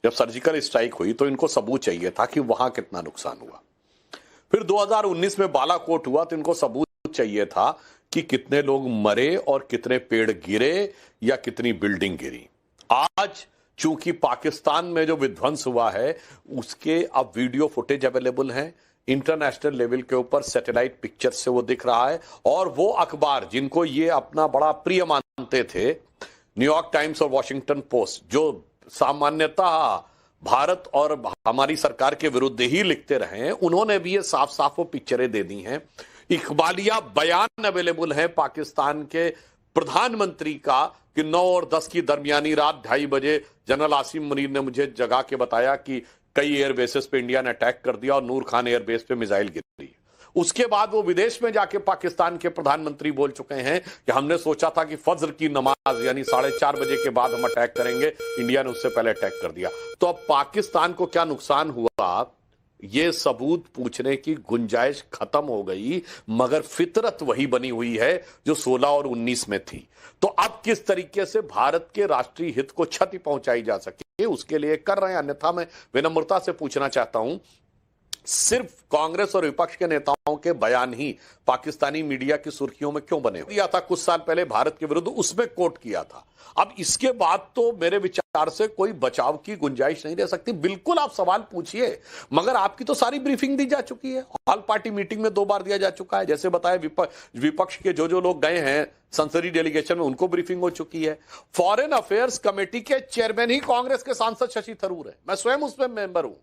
जब surgical strike हुई तो इनको सबूत चाहिए था कि वहां कितना नुकसान हुआ। फिर 2019 में बालाकोट हुआ तो इनको सबूत चाहिए था कि कितने लोग मरे और कितने पेड़ गिरे या कितनी बिल्डिंग गिरी। आज चूंकि पाकिस्तान में जो विध्वंस हुआ है उसके अब वीडियो फुटेज अवेलेबल है, इंटरनेशनल लेवल के ऊपर सैटेलाइट पिक्चर से वो दिख रहा है। और वो अखबार जिनको ये अपना बड़ा प्रिय मानते थे, न्यूयॉर्क टाइम्स और वॉशिंगटन पोस्ट, जो सामान्यतः भारत और हमारी सरकार के विरुद्ध ही लिखते रहे हैं, उन्होंने भी ये साफ साफ वो पिक्चरें दे दी हैं। इकबालिया बयान अवेलेबल है पाकिस्तान के प्रधानमंत्री का कि 9 और 10 की दरमियानी रात 2:30 बजे जनरल आसिम मुनीर ने मुझे जगा के बताया कि कई एयरबेसेस पे इंडिया ने अटैक कर दिया और नूर खान एयरबेस पे मिसाइल गिरी। उसके बाद वो विदेश में जाके पाकिस्तान के प्रधानमंत्री बोल चुके हैं कि हमने सोचा था कि फज्र की नमाज यानी 4:30 बजे के बाद हम अटैक करेंगे, इंडिया ने उससे पहले अटैक कर दिया। तो अब पाकिस्तान को क्या नुकसान हुआ, ये सबूत पूछने की गुंजाइश खत्म हो गई, मगर फितरत वही बनी हुई है जो 16 और 19 में थी। तो अब किस तरीके से भारत के राष्ट्रीय हित को क्षति पहुंचाई जा सके उसके लिए कर रहे हैं। अन्यथा मैं विनम्रता से पूछना चाहता हूं, सिर्फ कांग्रेस और विपक्ष के नेताओं के बयान ही पाकिस्तानी मीडिया की सुर्खियों में क्यों बने दिया था कुछ साल पहले भारत के विरुद्ध, उसमें कोट किया था। अब इसके बाद तो मेरे विचार से कोई बचाव की गुंजाइश नहीं रह सकती। बिल्कुल आप सवाल पूछिए, मगर आपकी तो सारी ब्रीफिंग दी जा चुकी है, ऑल पार्टी मीटिंग में 2 बार दिया जा चुका है। जैसे बताया विपक्ष के जो लोग गए हैं संसदीय डेलीगेशन में उनको ब्रीफिंग हो चुकी है। फॉरेन अफेयर्स कमेटी के चेयरमैन ही कांग्रेस के सांसद शशि थरूर है, मैं स्वयं उसमें मेंबर हूं।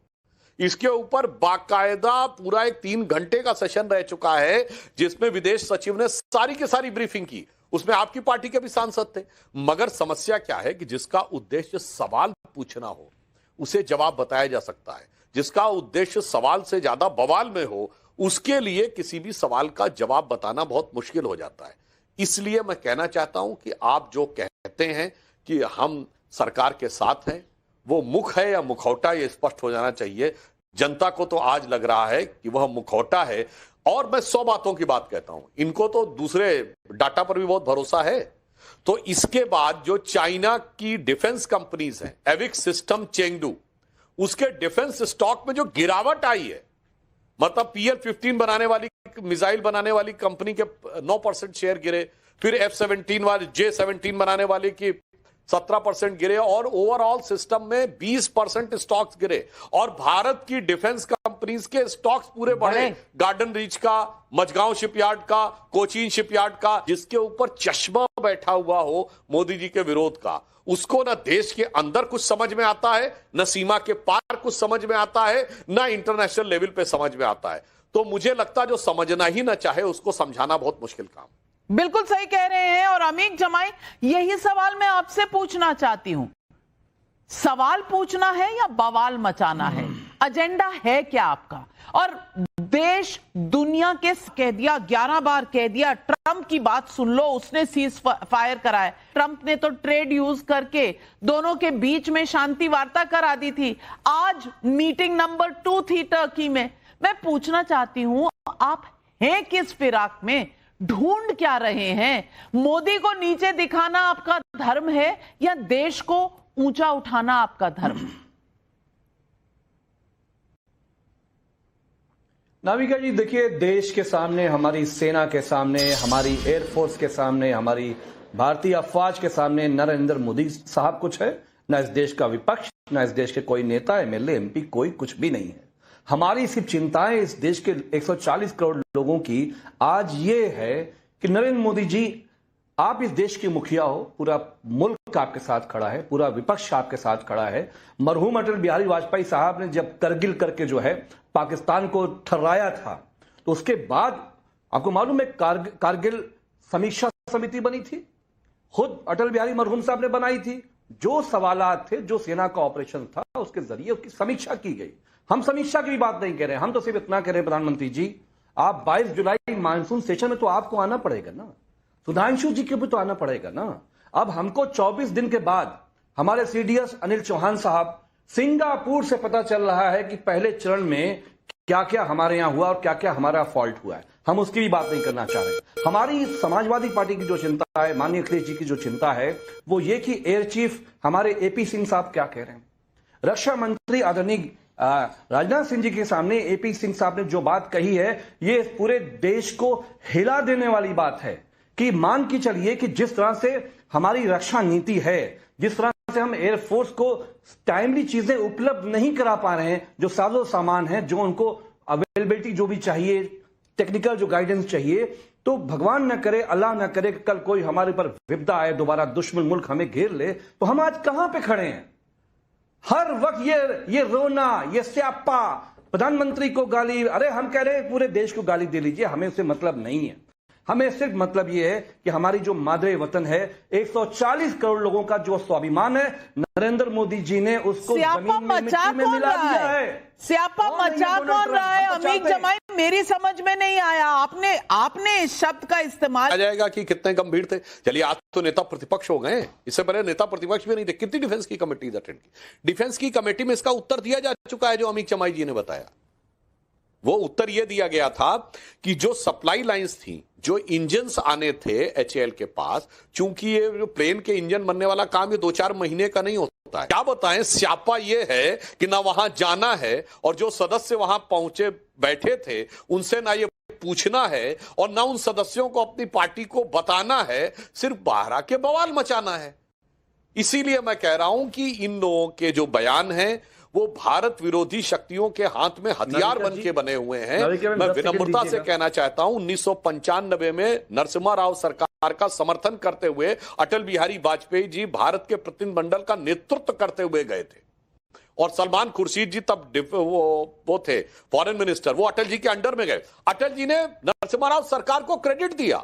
इसके ऊपर बाकायदा पूरा एक 3 घंटे का सेशन रह चुका है जिसमें विदेश सचिव ने सारी की सारी ब्रीफिंग की, उसमें आपकी पार्टी के भी सांसद थे। मगर समस्या क्या है कि जिसका उद्देश्य सवाल पूछना हो उसे जवाब बताया जा सकता है, जिसका उद्देश्य सवाल से ज्यादा बवाल में हो उसके लिए किसी भी सवाल का जवाब बताना बहुत मुश्किल हो जाता है। इसलिए मैं कहना चाहता हूं कि आप जो कहते हैं कि हम सरकार के साथ हैं, वो मुख है या मुखौटा ये स्पष्ट हो जाना चाहिए। जनता को तो आज लग रहा है कि वह मुखौटा है। और मैं 100 बातों की बात कहता हूं, इनको तो दूसरे डाटा पर भी बहुत भरोसा है। तो इसके बाद जो चाइना की डिफेंस कंपनीज हैं, एविक्स सिस्टम, चेंगडू, उसके डिफेंस स्टॉक में जो गिरावट आई है, मतलब PL-15 बनाने वाली मिसाइल बनाने वाली कंपनी के 9% शेयर गिरे, फिर F-17 वाली J-17 बनाने वाली की 17% गिरे और ओवरऑल सिस्टम में 20% स्टॉक्स गिरे। और भारत की डिफेंस कंपनीज के स्टॉक्स पूरे बढ़े, गार्डन रीच का, मझगांव शिपयार्ड का, कोचीन शिपयार्ड का, जिसके ऊपर चश्मा बैठा हुआ हो मोदी जी के विरोध का, उसको ना देश के अंदर कुछ समझ में आता है, न सीमा के पार कुछ समझ में आता है, न इंटरनेशनल लेवल पे समझ में आता है। तो मुझे लगता है जो समझना ही ना चाहे उसको समझाना बहुत मुश्किल काम। बिल्कुल सही कह रहे हैं। और अमीक जमाई, यही सवाल मैं आपसे पूछना चाहती हूं, सवाल पूछना है या बवाल मचाना है? एजेंडा है क्या आपका? और देश दुनिया के कह दिया, 11 बार कह दिया, ट्रंप की बात सुन लो, उसने सीज फायर कराया। ट्रंप ने तो ट्रेड यूज करके दोनों के बीच में शांति वार्ता करा दी थी। आज मीटिंग नंबर 2 थी टर्की में। मैं पूछना चाहती हूं, आप हैं किस फिराक में, ढूंढ क्या रहे हैं? मोदी को नीचे दिखाना आपका धर्म है या देश को ऊंचा उठाना आपका धर्म? नाविका जी, देखिए, देश के सामने, हमारी सेना के सामने, हमारी एयरफोर्स के सामने, हमारी भारतीय अफवाज के सामने नरेंद्र मोदी साहब कुछ है, ना इस देश का विपक्ष, ना इस देश के कोई नेता, MLA, MP, कोई कुछ भी नहीं है। हमारी सिर्फ चिंताएं इस देश के 140 करोड़ लोगों की आज ये है कि नरेंद्र मोदी जी, आप इस देश के मुखिया हो, पूरा मुल्क आपके साथ खड़ा है, पूरा विपक्ष आपके साथ खड़ा है। मरहूम अटल बिहारी वाजपेयी साहब ने जब करगिल करके जो है पाकिस्तान को ठहराया था, तो उसके बाद आपको मालूम है कारगिल समीक्षा समिति बनी थी, खुद अटल बिहारी मरहूम साहब ने बनाई थी। जो सवालात थे, जो सेना का ऑपरेशन था, उसके जरिए उसकी समीक्षा की गई। हम समीक्षा की बात नहीं कह रहे, हम तो सिर्फ इतना कह रहे हैं, प्रधानमंत्री जी, आप 22 जुलाई मानसून सेशन में तो आपको आना पड़ेगा ना, सुधांशु जी के भी तो आना पड़ेगा ना। अब हमको 24 दिन के बाद हमारे CDS अनिल चौहान साहब, सिंगापुर से पता चल रहा है कि पहले चरण में क्या क्या हमारे यहां हुआ और क्या क्या हमारा फॉल्ट हुआ है। हम उसकी भी बात नहीं करना चाह रहे। हमारी समाजवादी पार्टी की जो चिंता है, माननीय अखिलेश जी की जो चिंता है, वो ये कि एयर चीफ हमारे AP सिंह साहब क्या कह रहे हैं। रक्षा मंत्री आदरणीय राजनाथ सिंह जी के सामने एपी सिंह साहब ने जो बात कही है, ये पूरे देश को हिला देने वाली बात है कि मान के चलिए कि जिस तरह से हमारी रक्षा नीति है, जिस तरह से हम एयरफोर्स को टाइमली चीजें उपलब्ध नहीं करा पा रहे हैं, जो साजो सामान है, जो उनको अवेलेबिलिटी जो भी चाहिए, टेक्निकल जो गाइडेंस चाहिए, तो भगवान न करे, अल्लाह न करे कि कल कोई हमारे पर विपदा आए, दोबारा दुश्मन मुल्क हमें घेर ले, तो हम आज कहां पे खड़े हैं? हर वक्त ये रोना, ये स्यापा, प्रधानमंत्री को गाली, अरे हम कह रहे हैं पूरे देश को गाली दे लीजिए, हमें उससे मतलब नहीं है। हमें सिर्फ मतलब ये है कि हमारी जो मादरे वतन है, 140 करोड़ लोगों का जो स्वाभिमान है, नरेंद्र मोदी जी ने उसको स्यापा मचा में मिला दिया है। स्यापा मचा कौन रहा है? अमीक जमाई, मेरी समझ में नहीं आया। आपने इस शब्द का इस्तेमाल आ जाएगा कि कितने गंभीर थे। चलिए, आज तो नेता प्रतिपक्ष हो गए, इससे पहले नेता प्रतिपक्ष भी नहीं थे। कितनी डिफेंस की कमेटी अटेंड की? डिफेंस की कमेटी में इसका उत्तर दिया जा चुका है, जो अमीक जमाई जी ने बताया। वो उत्तर यह दिया गया था कि जो सप्लाई लाइंस थी, जो इंजन्स आने थे एचएएल के पास, चूंकि ये जो प्लेन के इंजन बनने वाला काम ये 2-4 महीने का नहीं होता है। क्या बताएं, स्यापा ये है कि ना वहां जाना है, और जो सदस्य वहां पहुंचे बैठे थे उनसे ना ये पूछना है, और ना उन सदस्यों को अपनी पार्टी को बताना है, सिर्फ बाहर आके बवाल मचाना है। इसीलिए मैं कह रहा हूं कि इन लोगों के जो बयान हैं वो भारत विरोधी शक्तियों के हाथ में हथियार बन के बने हुए हैं। मैं विनम्रता से कहना चाहता हूं, 1995 में नरसिम्हा राव सरकार का समर्थन करते हुए अटल बिहारी वाजपेयी जी भारत के प्रतिनिधिमंडल का नेतृत्व करते हुए गए थे, और सलमान खुर्शीद जी तब वो थे फॉरेन मिनिस्टर, वो अटल जी के अंडर में गए। अटल जी ने नरसिम्हा राव सरकार को क्रेडिट दिया,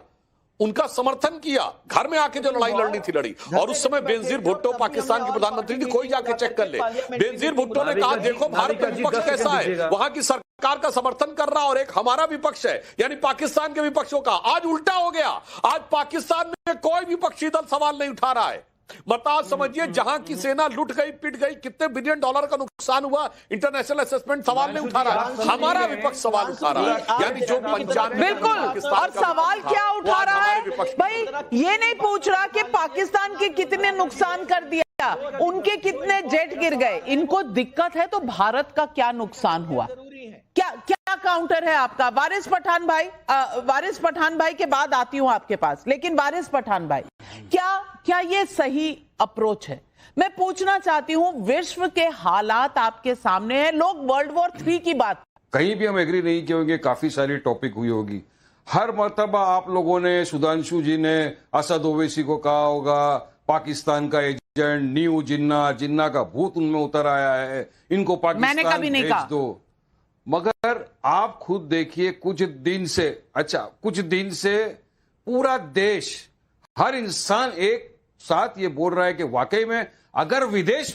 उनका समर्थन किया, घर में आके जो लड़ाई लड़नी थी लड़ी। और उस समय बेनजीर भुट्टो पाकिस्तान के प्रधानमंत्री थी, कोई जाके चेक कर ले। बेनजीर भुट्टो ने कहा, देखो भारत का विपक्ष कैसा है, वहां की सरकार का समर्थन कर रहा, और एक हमारा विपक्ष है, यानी पाकिस्तान के विपक्षों का। आज उल्टा हो गया, आज पाकिस्तान में कोई विपक्षी दल सवाल नहीं उठा रहा है। बताओ, समझिए, जहां की सेना लुट गई, पिट गई, कितने बिलियन डॉलर का नुकसान हुआ, इंटरनेशनल असेसमेंट सवाल नहीं उठा रहा, हमारा विपक्ष सवाल उठा रहा है। यानी जो 95 बिल्कुल, और सवाल क्या उठा रहा है भाई? ये नहीं पूछ रहा कि पाकिस्तान के कितने नुकसान कर दिया, उनके कितने जेट गिर गए। इनको दिक्कत है तो भारत का क्या नुकसान हुआ, क्या काउंटर है आपका? वारिस पठान भाई के बाद आती हूं आपके पास, लेकिन वारिस पठान भाई, क्या ये सही अप्रोच है? मैं पूछना चाहती हूं, विश्व के हालात आपके सामने हैं, लोग वर्ल्ड वॉर 3 की बात, कहीं भी हम एग्री नहीं किए होंगे, काफी सारी टॉपिक हुई होगी। हर मर्तबा आप लोगों ने, सुधांशु जी ने असद ओवैसी को कहा होगा पाकिस्तान का एजेंट, न्यू जिन्ना का भूत उनमें उतर आया है, इनको पाकिस्तान भेज दो। मगर आप खुद देखिए, कुछ दिन से पूरा देश, हर इंसान एक साथ ये बोल रहा है कि वाकई में अगर विदेश